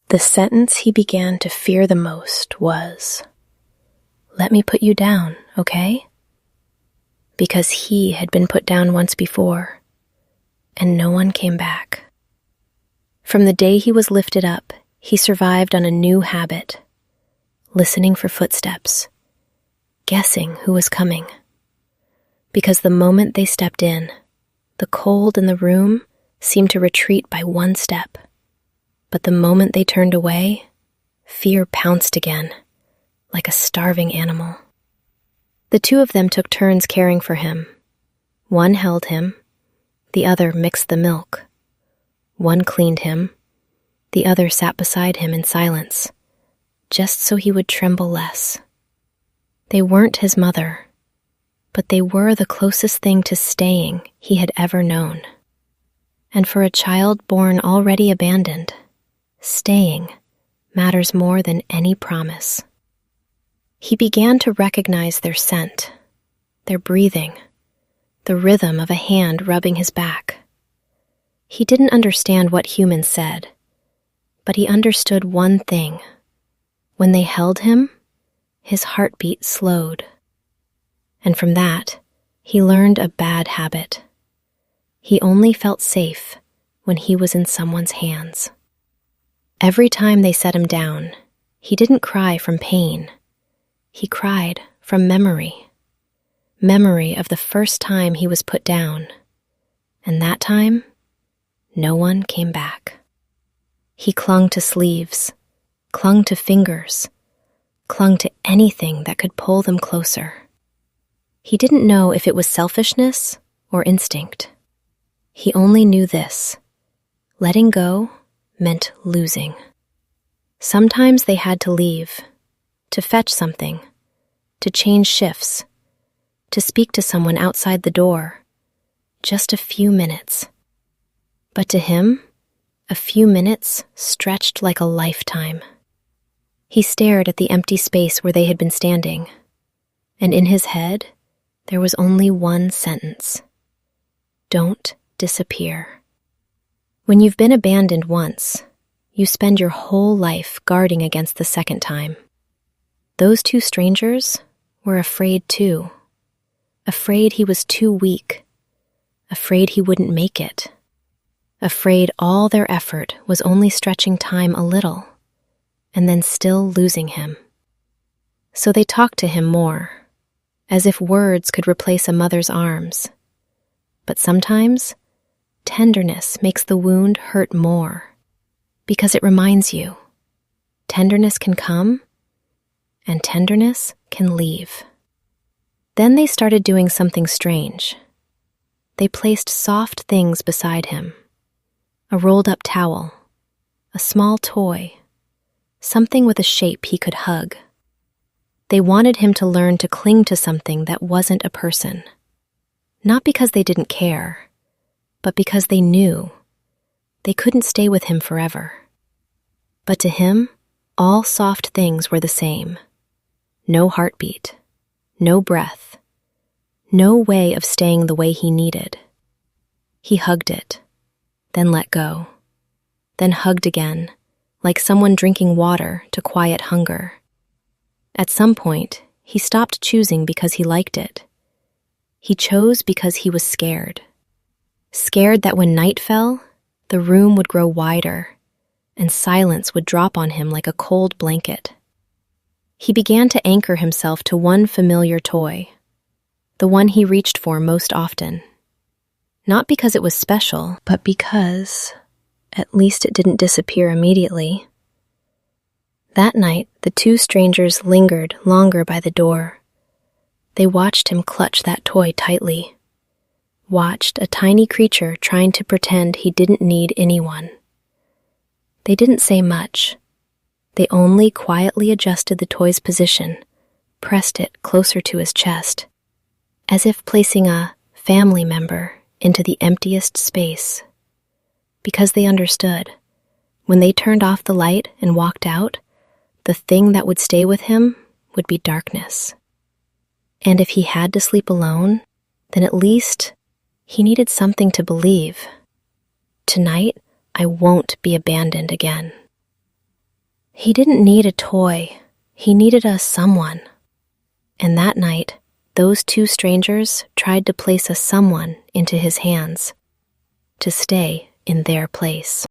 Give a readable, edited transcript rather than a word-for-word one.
The sentence he began to fear the most was, "Let me put you down, okay?" Because he had been put down once before, and no one came back. From the day he was lifted up, he survived on a new habit, listening for footsteps, guessing who was coming. Because the moment they stepped in, the cold in the room seemed to retreat by one step. But the moment they turned away, fear pounced again, like a starving animal. The two of them took turns caring for him. One held him, the other mixed the milk. One cleaned him, the other sat beside him in silence, just so he would tremble less. They weren't his mother, but they were the closest thing to staying he had ever known. And for a child born already abandoned, staying matters more than any promise. He began to recognize their scent, their breathing, the rhythm of a hand rubbing his back. He didn't understand what humans said, but he understood one thing. When they held him, his heartbeat slowed. And from that, he learned a bad habit. He only felt safe when he was in someone's hands. Every time they set him down, he didn't cry from pain. He cried from memory. Memory of the first time he was put down. And that time, no one came back. He clung to sleeves, clung to fingers, clung to anything that could pull them closer. He didn't know if it was selfishness or instinct. He only knew this: letting go meant losing. Sometimes they had to leave, to fetch something, to change shifts, to speak to someone outside the door. Just a few minutes. But to him, a few minutes stretched like a lifetime. He stared at the empty space where they had been standing, and in his head, there was only one sentence: don't disappear. When you've been abandoned once, you spend your whole life guarding against the second time. Those two strangers were afraid too. Afraid he was too weak. Afraid he wouldn't make it. Afraid all their effort was only stretching time a little, and then still losing him. So they talked to him more, as if words could replace a mother's arms. But sometimes, tenderness makes the wound hurt more, because it reminds you, tenderness can come, and tenderness can leave. Then they started doing something strange. They placed soft things beside him. A rolled-up towel, a small toy, something with a shape he could hug. They wanted him to learn to cling to something that wasn't a person. Not because they didn't care, but because they knew they couldn't stay with him forever. But to him, all soft things were the same. No heartbeat, no breath, no way of staying the way he needed. He hugged it, then let go, then hugged again, like someone drinking water to quiet hunger. At some point, he stopped choosing because he liked it. He chose because he was scared. Scared that when night fell, the room would grow wider, and silence would drop on him like a cold blanket. He began to anchor himself to one familiar toy, the one he reached for most often. Not because it was special, but because, at least it didn't disappear immediately. That night, the two strangers lingered longer by the door. They watched him clutch that toy tightly. Watched a tiny creature trying to pretend he didn't need anyone. They didn't say much. They only quietly adjusted the toy's position, pressed it closer to his chest, as if placing a family member into the emptiest space. Because they understood, when they turned off the light and walked out, the thing that would stay with him would be darkness. And if he had to sleep alone, then at least he needed something to believe. Tonight, I won't be abandoned again. He didn't need a toy. He needed a someone. And that night, those two strangers tried to place a someone into his hands, to stay in their place.